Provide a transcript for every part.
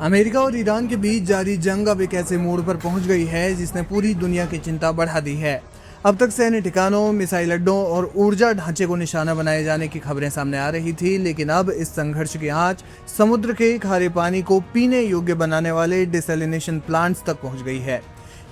America और Iran के बीच जारी जंग अब एक ऐसे मोड़ पर पहुंच गई है जिसने पूरी दुनिया की चिंता बढ़ा दी है। अब तक सैन्य ठिकानों, मिसाइल अड्डों और ऊर्जा ढांचे को निशाना बनाए जाने की खबरें सामने आ रही थी, लेकिन अब इस संघर्ष की आंच समुद्र के खारे पानी को पीने योग्य बनाने वाले डिसैलिनेशन प्लांट्स तक पहुंच गई है।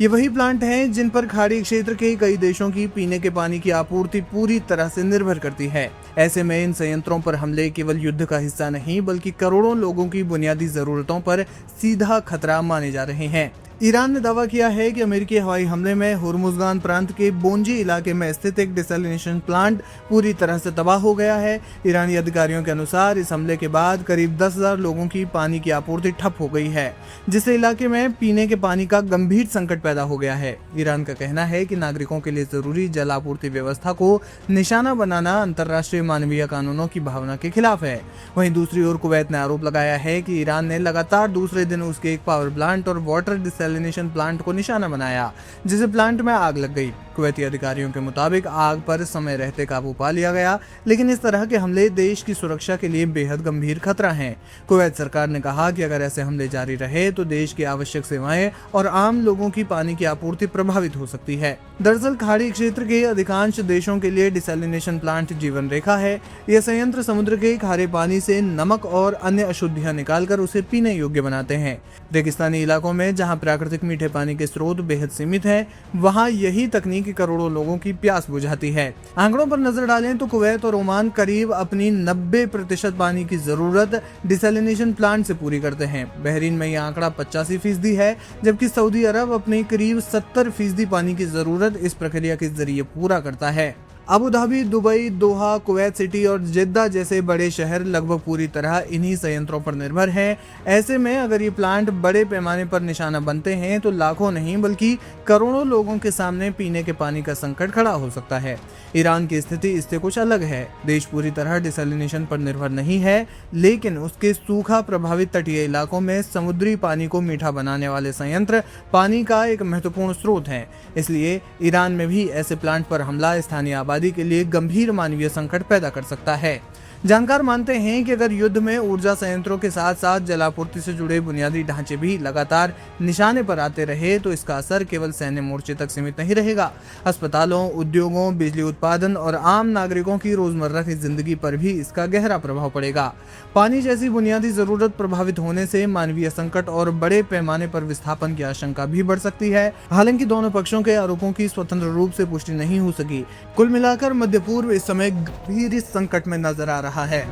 ये वही प्लांट हैं जिन पर खाड़ी क्षेत्र के कई देशों की पीने के पानी की आपूर्ति पूरी तरह से निर्भर करती है। ऐसे में इन संयंत्रों पर हमले केवल युद्ध का हिस्सा नहीं बल्कि करोड़ों लोगों की बुनियादी जरूरतों पर सीधा खतरा माने जा रहे हैं। ईरान ने दावा किया है कि अमेरिकी हवाई हमले में हुर्मुज़गान प्रांत के बोंजी इलाके में स्थित एक डिसैलिनेशन प्लांट पूरी तरह से तबाह हो गया है। ईरानी अधिकारियों के अनुसार इस हमले के बाद करीब 10,000 लोगों की पानी की आपूर्ति ठप हो गई है, जिससे इलाके में पीने के पानी का गंभीर संकट पैदा हो गया है। ईरान का कहना है कि नागरिकों के लिए जरूरी जल आपूर्ति व्यवस्था को निशाना बनाना अंतर्राष्ट्रीय मानवीय कानूनों की भावना के खिलाफ है। वहीं दूसरी ओर कुवैत ने आरोप लगाया है कि ईरान ने लगातार दूसरे दिन उसके एक पावर प्लांट और वाटर डिसैलिनेशन प्लांट को निशाना बनाया, जिसे प्लांट में आग लग गई। कुवैती अधिकारियों के मुताबिक आग पर समय रहते काबू पा लिया गया, लेकिन इस तरह के हमले देश की सुरक्षा के लिए बेहद गंभीर खतरा हैं। कुवैत सरकार ने कहा कि अगर ऐसे हमले जारी रहे तो देश की आवश्यक सेवाएं और आम लोगों की पानी की आपूर्ति प्रभावित हो सकती है। दरअसल खाड़ी क्षेत्र के अधिकांश देशों के लिए डिसैलिनेशन प्लांट जीवन रेखा है। यह संयंत्र समुद्र के खारे पानी से नमक और अन्य अशुद्धियां निकालकर उसे पीने योग्य बनाते हैं। रेगिस्तानी इलाकों में जहां प्राकृतिक मीठे पानी के स्रोत बेहद सीमित हैं, वहां यही तकनीक करोड़ों लोगों की प्यास बुझाती है। आंकड़ों पर नजर डालें तो कुवैत और ओमान करीब अपनी 90% पानी की जरूरत डिसैलिनेशन प्लांट से पूरी करते हैं। बहरीन में यह आंकड़ा 85% है, जबकि सऊदी अरब अपनी करीब 70% पानी की जरूरत इस प्रक्रिया के जरिए पूरा करता है। अबू धाबी, दुबई, दोहा, कुवैत सिटी और जेद्दा जैसे बड़े शहर लगभग पूरी तरह इन्हीं संयंत्रों पर निर्भर हैं। ऐसे में अगर ये प्लांट बड़े पैमाने पर निशाना बनते हैं तो लाखों नहीं बल्कि करोड़ों लोगों के सामने पीने के पानी का संकट खड़ा हो सकता है। ईरान की स्थिति इससे कुछ अलग है। देश पूरी तरह डिसैलिनेशन पर निर्भर नहीं है, लेकिन उसके सूखा प्रभावित तटीय इलाकों में समुद्री पानी को मीठा बनाने वाले संयंत्र पानी का एक महत्वपूर्ण स्रोत हैं। इसलिए ईरान में भी ऐसे प्लांट पर हमला स्थानीय आबादी के लिए गंभीर मानवीय संकट पैदा कर सकता है। जानकार मानते हैं कि अगर युद्ध में ऊर्जा संयंत्रों के साथ साथ जलापूर्ति से जुड़े बुनियादी ढांचे भी लगातार निशाने पर आते रहे तो इसका असर केवल सैन्य मोर्चे तक सीमित नहीं रहेगा। अस्पतालों, उद्योगों, बिजली उत्पादन और आम नागरिकों की रोजमर्रा की जिंदगी पर भी इसका गहरा प्रभाव पड़ेगा। पानी जैसी बुनियादी जरूरत प्रभावित होने से मानवीय संकट और बड़े पैमाने पर विस्थापन की आशंका भी बढ़ सकती है। हालांकि दोनों पक्षों के आरोपों की स्वतंत्र रूप से पुष्टि नहीं हो सकी। कुल मिलाकर मध्य पूर्व इस समय गंभीर संकट में नजर आ रहा है।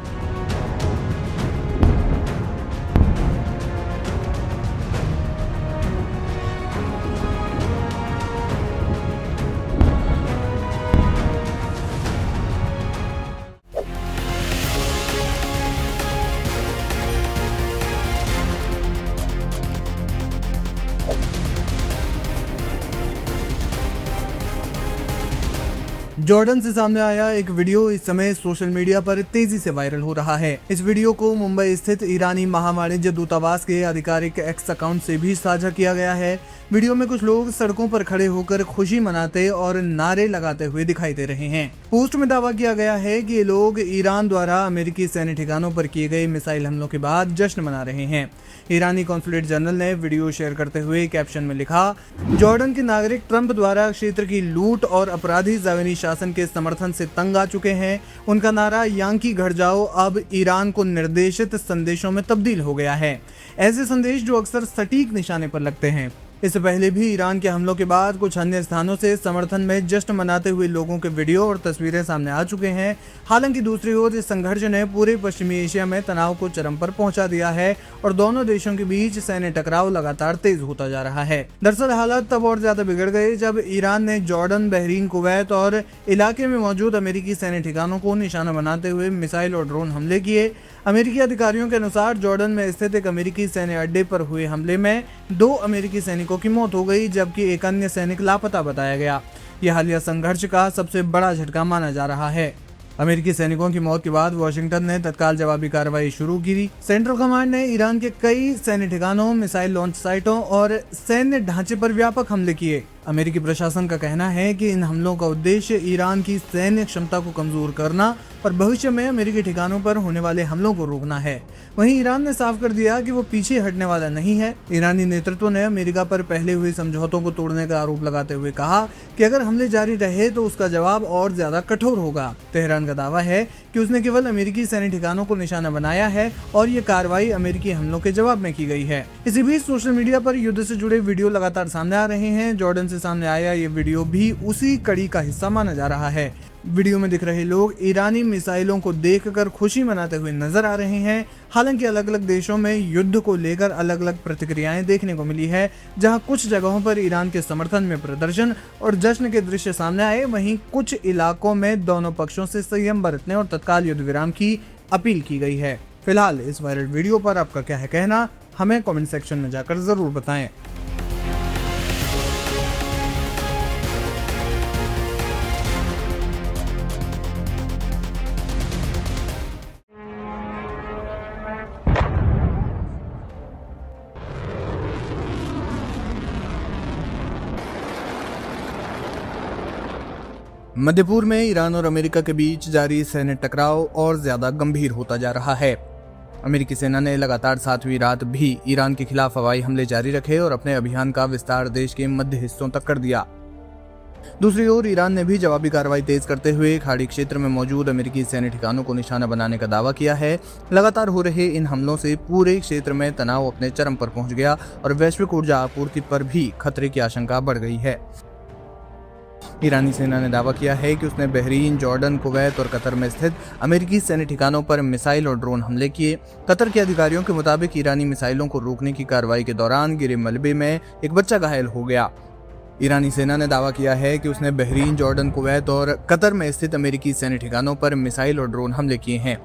जॉर्डन से सामने आया एक वीडियो इस समय सोशल मीडिया पर तेजी से वायरल हो रहा है। इस वीडियो को मुंबई स्थित ईरानी महावाणिज्य दूतावास के आधिकारिक एक्स अकाउंट से भी साझा किया गया है। वीडियो में कुछ लोग सड़कों पर खड़े होकर खुशी मनाते और नारे लगाते हुए दिखाई दे रहे हैं। पोस्ट में दावा किया गया है कि ये लोग ईरान द्वारा अमेरिकी सैन्य ठिकानों पर किए गए मिसाइल हमलों के बाद जश्न मना रहे हैं। ईरानी कॉन्सुलेट जनरल ने वीडियो शेयर करते हुए कैप्शन में लिखा, जॉर्डन के नागरिक ट्रंप द्वारा क्षेत्र की लूट और अपराधी ज़ावेनी शासन के समर्थन से तंग आ चुके हैं। उनका नारा यानी घर जाओ अब ईरान को निर्देशित संदेशों में तब्दील हो गया है। ऐसे संदेश जो अक्सर सटीक निशाने पर लगते हैं। इससे पहले भी ईरान के हमलों के बाद कुछ अन्य स्थानों से समर्थन में जश्न मनाते हुए लोगों के वीडियो और तस्वीरें सामने आ चुके हैं। हालांकि दूसरी ओर इस संघर्ष ने पूरे पश्चिमी एशिया में तनाव को चरम पर पहुंचा दिया है और दोनों देशों के बीच सैन्य टकराव लगातार तेज होता जा रहा है। दरअसल हालात तब और ज्यादा बिगड़ गए जब ईरान ने जॉर्डन, बहरीन, कुवैत और इलाके में मौजूद अमेरिकी सैन्य ठिकानों को निशाना बनाते हुए मिसाइल और ड्रोन हमले किए। अमेरिकी अधिकारियों के अनुसार जॉर्डन में स्थित एक अमेरिकी सैन्य अड्डे पर हुए हमले में 2 अमेरिकी सैनिकों की मौत हो गई, जबकि एक अन्य सैनिक लापता बताया गया। यह हालिया संघर्ष का सबसे बड़ा झटका माना जा रहा है। अमेरिकी सैनिकों की मौत के बाद वाशिंगटन ने तत्काल जवाबी कार्रवाई शुरू की। सेंट्रल कमांड ने ईरान के कई सैन्य ठिकानों, मिसाइल लॉन्च साइटों और सैन्य ढांचे पर व्यापक हमले किए। अमेरिकी प्रशासन का कहना है कि इन हमलों का उद्देश्य ईरान की सैन्य क्षमता को कमजोर करना और भविष्य में अमेरिकी ठिकानों पर होने वाले हमलों को रोकना है। वहीं ईरान ने साफ कर दिया कि वो पीछे हटने वाला नहीं है। ईरानी नेतृत्व ने अमेरिका पर पहले हुए समझौतों को तोड़ने का आरोप लगाते हुए कहा कि अगर हमले जारी रहे तो उसका जवाब और ज्यादा कठोर होगा। तेहरान का दावा है कि उसने केवल अमेरिकी सैन्य ठिकानों को निशाना बनाया है और ये कार्रवाई अमेरिकी हमलों के जवाब में की गई है। इसी बीच सोशल मीडिया पर युद्ध से जुड़े वीडियो लगातार सामने आ रहे हैं। जॉर्डन से सामने आया ये वीडियो भी उसी कड़ी का हिस्सा माना जा रहा है। वीडियो में दिख रहे लोग ईरानी मिसाइलों को देखकर खुशी मनाते हुए नजर आ रहे हैं। हालांकि अलग अलग देशों में युद्ध को लेकर अलग अलग प्रतिक्रियाएं देखने को मिली है। जहां कुछ जगहों पर ईरान के समर्थन में प्रदर्शन और जश्न के दृश्य सामने आए, वहीं कुछ इलाकों में दोनों पक्षों से संयम बरतने और तत्काल युद्ध विराम की अपील की गई है। फिलहाल इस वायरल वीडियो पर आपका क्या है कहना, हमें कमेंट सेक्शन में जाकर जरूर बताएं। मध्य पूर्व में ईरान और अमेरिका के बीच जारी सैन्य टकराव और ज्यादा गंभीर होता जा रहा है। अमेरिकी सेना ने लगातार 7वीं रात भी ईरान के खिलाफ हवाई हमले जारी रखे और अपने अभियान का विस्तार देश के मध्य हिस्सों तक कर दिया। दूसरी ओर ईरान ने भी जवाबी कार्रवाई तेज करते हुए खाड़ी क्षेत्र में मौजूद अमेरिकी सैन्य ठिकानों को निशाना बनाने का दावा किया है। लगातार हो रहे इन हमलों से पूरे क्षेत्र में तनाव अपने चरम पर पहुंच गया और वैश्विक ऊर्जा आपूर्ति पर भी खतरे की आशंका बढ़ गई है। ईरानी सेना ने दावा किया है कि उसने बहरीन, जॉर्डन, कुवैत और कतर में स्थित अमेरिकी सैन्य ठिकानों पर मिसाइल और ड्रोन हमले किए। कतर के अधिकारियों के मुताबिक ईरानी मिसाइलों को रोकने की कार्रवाई के दौरान गिरे मलबे में एक बच्चा घायल हो गया। ईरानी सेना ने दावा किया है कि उसने बहरीन, जॉर्डन, कुवैत और कतर में स्थित अमेरिकी सैन्य ठिकानों पर मिसाइल और ड्रोन हमले किए हैं।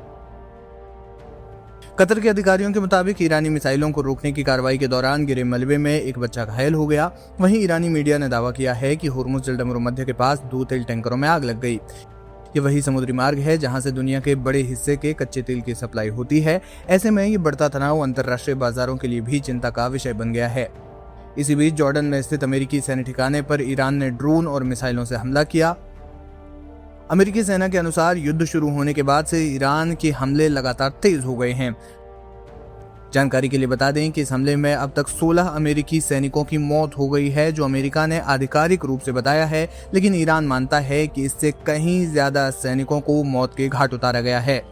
कतर के अधिकारियों के मुताबिक ईरानी मिसाइलों को रोकने की कार्रवाई के दौरान गिरे मलबे में एक बच्चा घायल हो गया। वहीं ईरानी मीडिया ने दावा किया है कि हुर्मुज़ जलमरुमध्य के पास 2 तेल टैंकरों में आग लग गई। ये वही समुद्री मार्ग है जहां से दुनिया के बड़े हिस्से के कच्चे तेल की सप्लाई होती है। ऐसे में ये बढ़ता तनाव अंतर्राष्ट्रीय बाजारों के लिए भी चिंता का विषय बन गया है। इसी बीच जॉर्डन में स्थित अमेरिकी सैन्य ठिकाने पर ईरान ने ड्रोन और मिसाइलों से हमला किया। अमेरिकी सेना के अनुसार युद्ध शुरू होने के बाद से ईरान के हमले लगातार तेज हो गए हैं। जानकारी के लिए बता दें कि इस हमले में अब तक 16 अमेरिकी सैनिकों की मौत हो गई है, जो अमेरिका ने आधिकारिक रूप से बताया है, लेकिन ईरान मानता है कि इससे कहीं ज्यादा सैनिकों को मौत के घाट उतारा गया है।